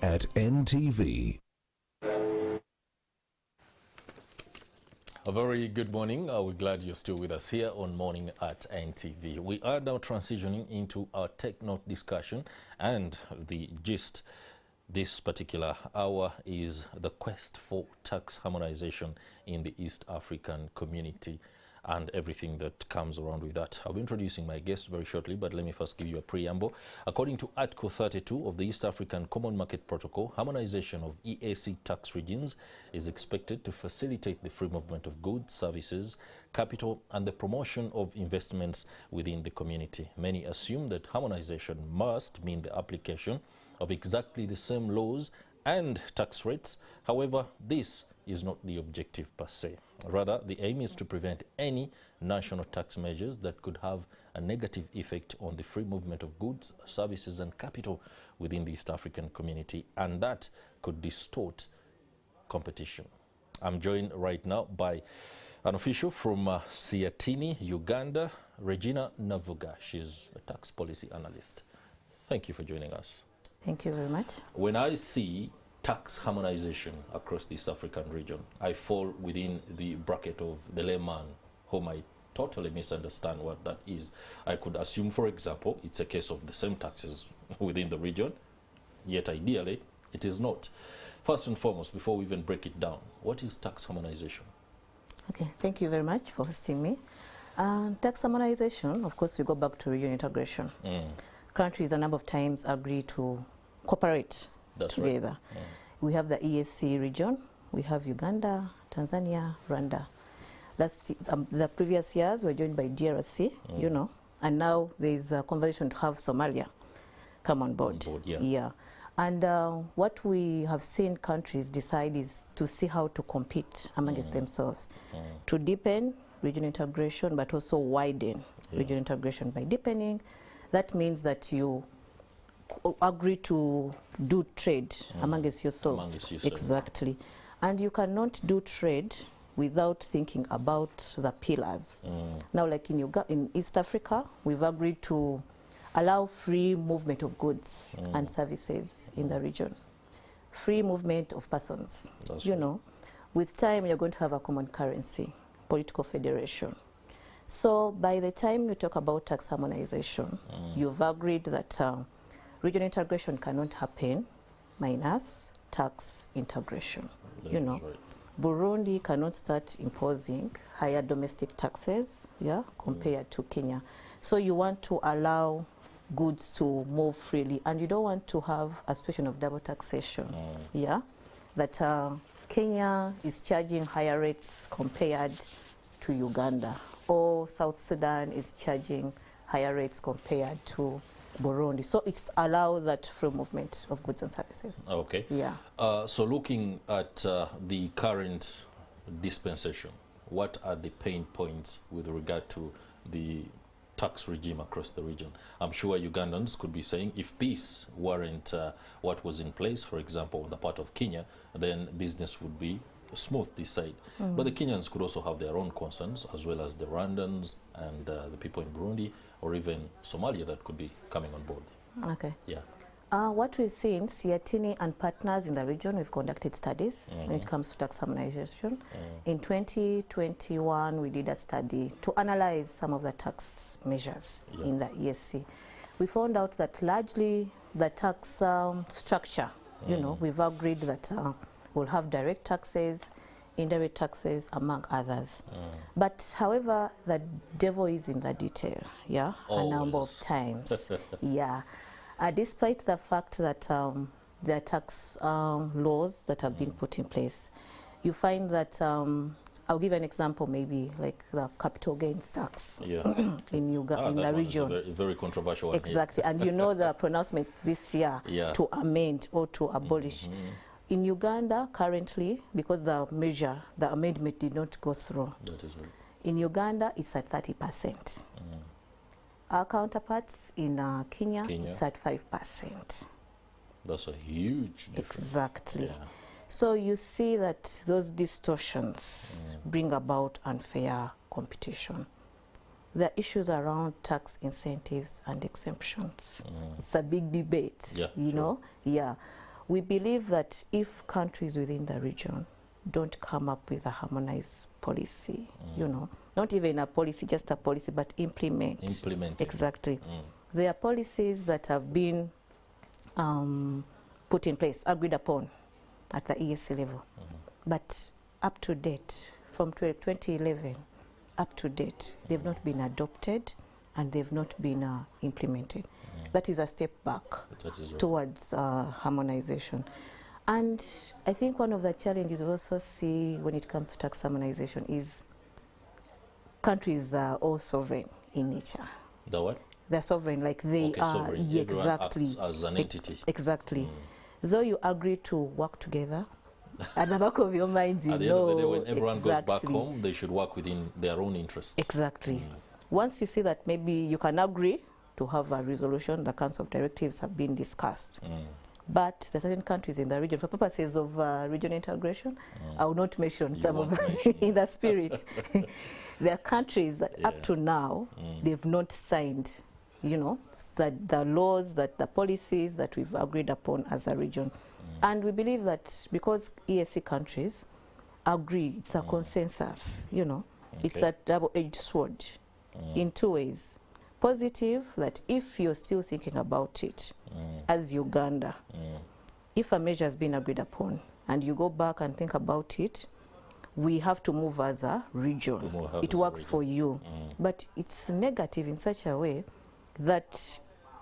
At NTV. A very good morning. We're glad you're still with us here on Morning at NTV. We are now transitioning into our Tech Note discussion, and the gist this particular hour is the quest for tax harmonization in the East African community and everything that comes around with that. I'll be introducing my guest very shortly, but let me first give you a preamble. According to Article 32 of the East African Common Market Protocol, harmonization of EAC tax regimes is expected to facilitate the free movement of goods, services, capital, and the promotion of investments within the community. Many assume that harmonization must mean the application of exactly the same laws and tax rates. However, this is not the objective per se. Rather, the aim is to prevent any national tax measures that could have a negative effect on the free movement of goods, services, and capital within the East African community, and that could distort competition. I'm joined right now by an official from Siatini, Uganda, Regina Navuga. She's a tax policy analyst. Thank you for joining us. Thank you very much. When I see tax harmonization across the East African region, I fall within the bracket of the layman who might totally misunderstand what that is. I could assume, for example, it's a case of the same taxes within the region, yet ideally it is not. First and foremost, before we even break it down, what is tax harmonization? Okay, thank you very much for hosting me. Tax harmonization, of course, we go back to region integration. Countries a number of times agree to cooperate together. Right. We have the EAC region, we have Uganda, Tanzania, Rwanda. The previous years were joined by DRC, you know, and now there's a conversation to have Somalia come on board. Yeah. And what we have seen countries decide is to see how to compete amongst themselves, to deepen regional integration, but also widen regional integration. By deepening, that means that you agree to do trade amongst yourselves. Exactly. And you cannot do trade without thinking about the pillars. Now, like in East Africa, we've agreed to allow free movement of goods and services in the region. Free movement of persons. You know, with time, you're going to have a common currency, political federation. So by the time you talk about tax harmonization, you've agreed that regional integration cannot happen minus tax integration. You know, Burundi cannot start imposing higher domestic taxes, compared to Kenya. So you want to allow goods to move freely, and you don't want to have a situation of double taxation. That Kenya is charging higher rates compared to Uganda, or South Sudan is charging higher rates compared to Burundi. So it's allow that free movement of goods and services. Okay. Yeah. So looking at the current dispensation, what are the pain points with regard to the tax regime across the region? I'm sure Ugandans could be saying, if this weren't what was in place, for example, on the part of Kenya, then business would be smooth this side. But the Kenyans could also have their own concerns, as well as the Rwandans and the people in Burundi, or even Somalia that could be coming on board. Okay. Yeah. What we've seen, Siatini and partners in the region, we've conducted studies when it comes to tax harmonization. In 2021, we did a study to analyze some of the tax measures in the EAC. We found out that largely the tax structure, you know, we've agreed that we'll have direct taxes, indirect taxes, among others. But however, the devil is in the detail, a number of times. Despite the fact that there are tax laws that have been put in place, you find that, I'll give an example, maybe like the capital gains tax in the region. Is a very controversial one. Exactly, and you know the pronouncements this year to amend or to abolish. In Uganda, currently, because the amendment did not go through, That is right. in Uganda, it's at 30%. Our counterparts in Kenya, it's at 5%. That's a huge difference. Exactly. So you see that those distortions bring about unfair competition. The issues around tax incentives and exemptions. It's a big debate, you know. We believe that if countries within the region don't come up with a harmonized policy, you know, not even a policy, just a policy, but implement. Exactly. There are policies that have been put in place, agreed upon at the EAC level. But up to date, from 2011 up to date, they've not been adopted and they've not been implemented. That is a step back towards harmonization. And I think one of the challenges we also see when it comes to tax harmonization is countries are all sovereign in nature. The what? They're sovereign, like they are. Sovereign. Exactly. Acts as an entity. Exactly. Though you agree to work together, at the back of your mind, you at the know. end of the day, when everyone goes back home, they should work within their own interests. Exactly. Once you see that maybe you can agree to have a resolution, the Council of Directives have been discussed. But there are certain countries in the region, for purposes of regional integration, I will not mention some of them in the spirit. There are countries that up to now, they've not signed, you know, the laws, that the policies that we've agreed upon as a region. And we believe that because EAC countries agree, it's a consensus, you know, it's a double-edged sword in two ways. Positive, that if you're still thinking about it as Uganda, if a measure has been agreed upon and you go back and think about it, we have to move as a region. It works for you. But it's negative in such a way that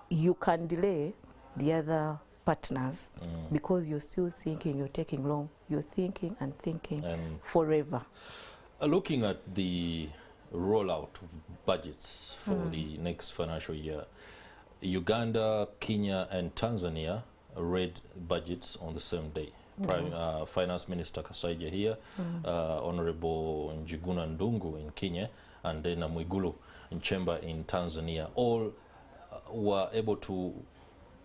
you can delay the other partners because you're still thinking, you're taking long, you're thinking and thinking forever. Looking at the rollout of budgets for the next financial year, Uganda, Kenya and Tanzania read budgets on the same day. Finance Minister Kasaija here, Honorable Njuguna Ndungu in Kenya, and then Mwigulu Nchemba in Tanzania, all were able to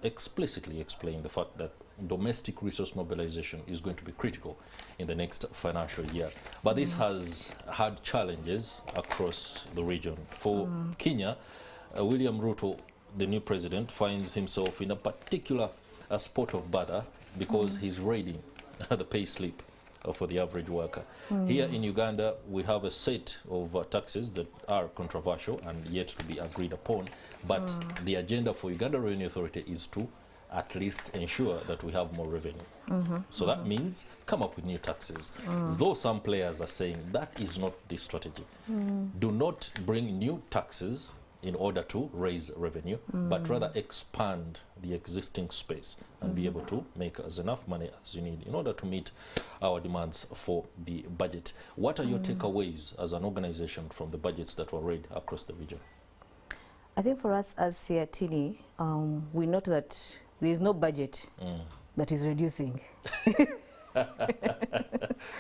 explicitly explain the fact that domestic resource mobilization is going to be critical in the next financial year. But this has had challenges across the region. For Kenya, William Ruto, the new president, finds himself in a particular spot of bother because he's raiding the pay slip for the average worker. Here in Uganda, we have a set of taxes that are controversial and yet to be agreed upon, but the agenda for Uganda Revenue Authority is to at least ensure that we have more revenue. So that means come up with new taxes. Though some players are saying that is not the strategy. Do not bring new taxes in order to raise revenue, but rather expand the existing space and be able to make us enough money as you need in order to meet our demands for the budget. What are your takeaways as an organization from the budgets that were read across the region? I think for us as Siatini, we note that there is no budget that is reducing.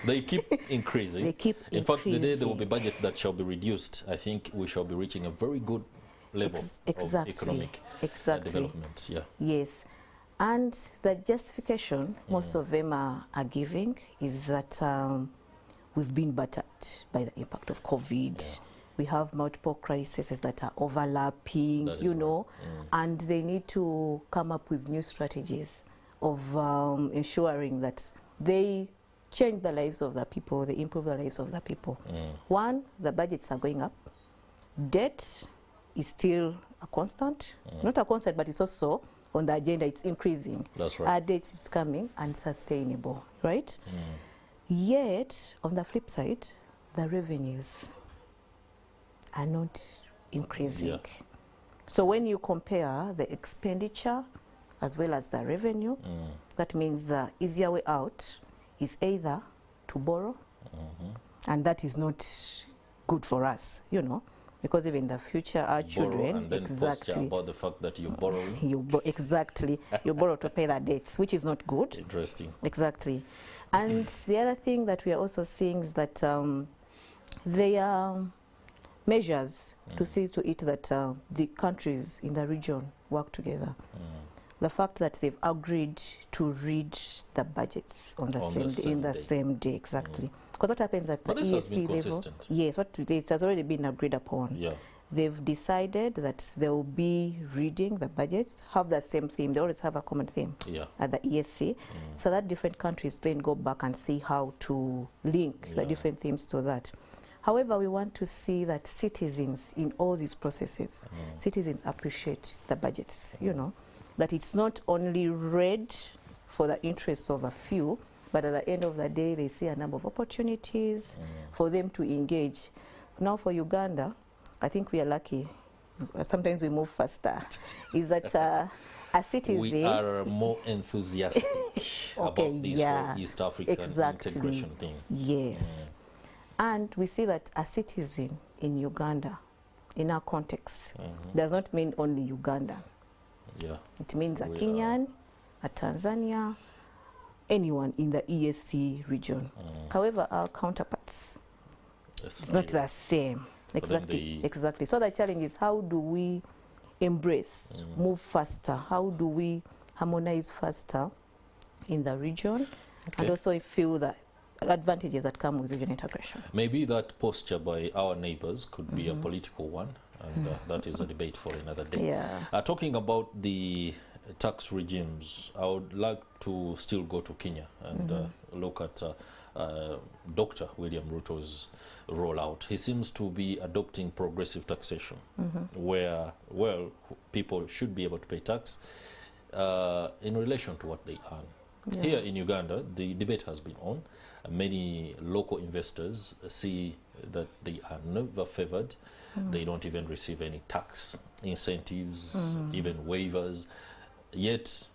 They keep increasing. They keep in fact, the day there will be budget that shall be reduced, I think we shall be reaching a very good level of economic development. Yes. And the justification most of them are giving is that we've been battered by the impact of COVID. We have multiple crises that are overlapping, you know, and they need to come up with new strategies of ensuring that they change the lives of the people, they improve the lives of the people. One, the budgets are going up. Debt is still a constant. Not a constant, but it's also on the agenda, it's increasing. That's right. Our debt is coming unsustainable, right? Yet, on the flip side, the revenues are not increasing. So when you compare the expenditure as well as the revenue, that means the easier way out is either to borrow, and that is not good for us, you know, because even in the future, our children, and then posture about the fact that you're borrowing. You borrow to pay the debts, which is not good. Interesting. Exactly. And the other thing that we are also seeing is that there are measures to see to it that the countries in the region work together. The fact that they've agreed to read the budgets on the same day, exactly. Because what happens at the EAC level, yes, it has already been agreed upon. they've decided that they will be reading the budgets, have the same theme. They always have a common theme at the EAC, so that different countries then go back and see how to link the different themes to that. However, we want to see that citizens in all these processes, citizens appreciate the budgets, you know, that it's not only read for the interests of a few, but at the end of the day, they see a number of opportunities for them to engage. Now for Uganda, I think we are lucky. Sometimes we move faster. Is that a citizen... We are more enthusiastic about this whole East African integration thing. Yes. And we see that a citizen in Uganda, in our context, does not mean only Uganda. It means a Kenyan, a Tanzania, anyone in the EAC region. However, our counterparts, it's not the same. Exactly. So the challenge is, how do we embrace, move faster? How do we harmonize faster in the region, and also feel the advantages that come with regional integration? Maybe that posture by our neighbors could be a political one, and that is a debate for another day. Talking about the tax regimes, I would like to still go to Kenya and look at Dr. William Ruto's rollout. He seems to be adopting progressive taxation, where, well, people should be able to pay tax in relation to what they earn. Here in Uganda, the debate has been on. Many local investors see that they are never favored. They don't even receive any tax incentives, even waivers. Yet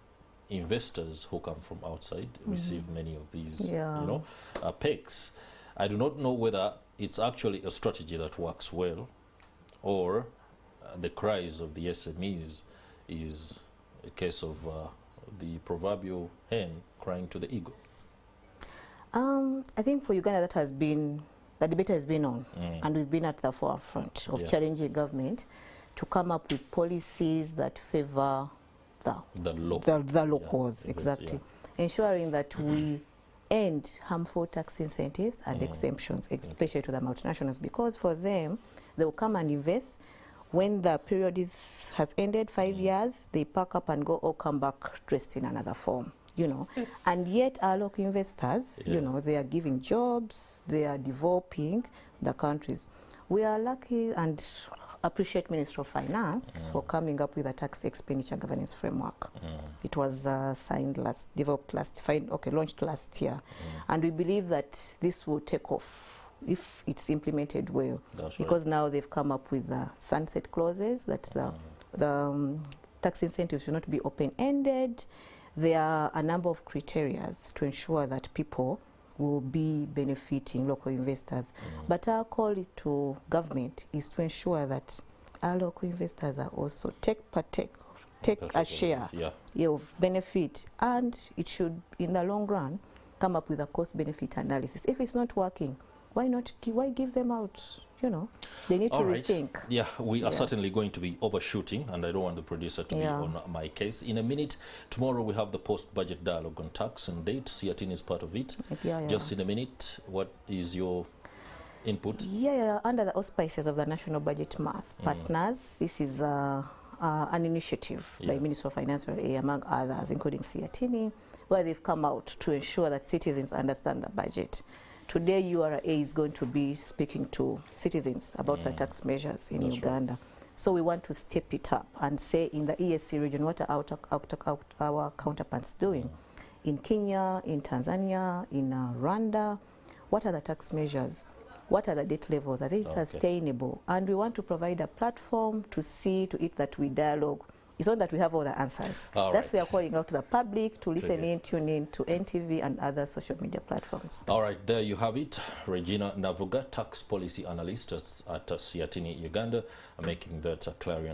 investors who come from outside receive many of these, you know, pegs. I do not know whether it's actually a strategy that works well, or the cries of the SMEs is a case of the proverbial hen crying to the eagle. I think for Uganda, that has been, the debate has been on, and we've been at the forefront of challenging government to come up with policies that favor the locals, exactly. Ensuring that we end harmful tax incentives and exemptions, especially to the multinationals, because for them, they will come and invest. When the period has ended, 5 years, they pack up and go or come back dressed in another form, you know. And yet our local investors, you know, they are giving jobs, they are developing the countries. We are lucky and appreciate Minister of Finance for coming up with a tax expenditure governance framework. It was launched last year. And we believe that this will take off if it's implemented well. Because now they've come up with the sunset clauses that the tax incentives should not be open-ended. There are a number of criteria to ensure that people will be benefiting local investors. But our call to government is to ensure that our local investors are also take a share of benefit, and it should, in the long run, come up with a cost-benefit analysis. If it's not working, why give them out? You know, they need to rethink. Yeah, we are certainly going to be overshooting, and I don't want the producer to be on my case. In a minute, tomorrow we have the post-budget dialogue on tax and date. Siatin is part of it. Just in a minute, what is your input? Under the auspices of the National Budget Math Partners, this is an initiative by Minister of Finance, among others, including Siatini, where they've come out to ensure that citizens understand the budget. Today, URA is going to be speaking to citizens about the tax measures in Uganda. So we want to step it up and say, in the EAC region, what are our counterparts doing? In Kenya, in Tanzania, in Rwanda, what are the tax measures? What are the debt levels? Are they sustainable? And we want to provide a platform to see to it that we dialogue. It's not that we have all the answers. That's why we are calling out to the public to listen in, tune in to NTV and other social media platforms. All right, there you have it. Regina Navuga, tax policy analyst at Siatini, Uganda, making that clarion